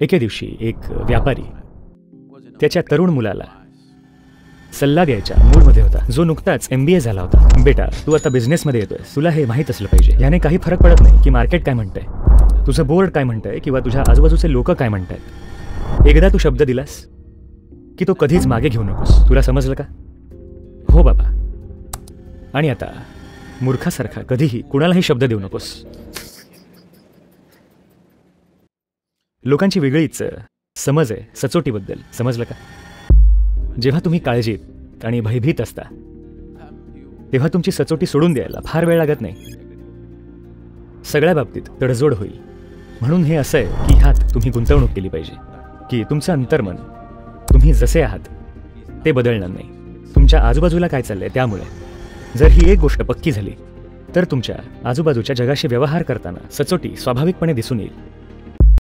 एके दिवशी एक व्यापारी त्याच्या तरुण मुलाला सल्ला द्यायच्या मूडमध्ये होता, जो नुकताच MBA झाला होता. बेटा, तू आता बिझनेसमध्ये येतोय, तुला हे माहीत असलं पाहिजे. याने काही फरक पडत नाही की मार्केट काय म्हणतंय, तुझं बोर्ड काय म्हणतंय किंवा तुझ्या आजूबाजूचे लोक काय म्हणतायत. एकदा तू शब्द दिलास की तो कधीच मागे घेऊ नकोस. तुला समजलं का? हो बाबा. आणि आता मूर्खासारखा कधीही कुणालाही शब्द देऊ नकोस. लोकांची वेगळीच समज आहे सचोटीबद्दल, समजलं का? जेव्हा तुम्ही काळजीत आणि भयभीत असता तेव्हा तुमची सचोटी सोडून द्यायला फार वेळ लागत नाही. सगळ्या बाबतीत तडजोड होईल. म्हणून हे असं आहे की ह्यात तुम्ही गुंतवणूक केली पाहिजे की तुमचं अंतर्मन तुम्ही जसे आहात ते बदलणार नाही. तुमच्या आजूबाजूला काय चाललंय त्यामुळे जर ही एक गोष्ट पक्की झाली तर तुमच्या आजूबाजूच्या जगाशी व्यवहार करताना सचोटी स्वाभाविकपणे दिसून येईल.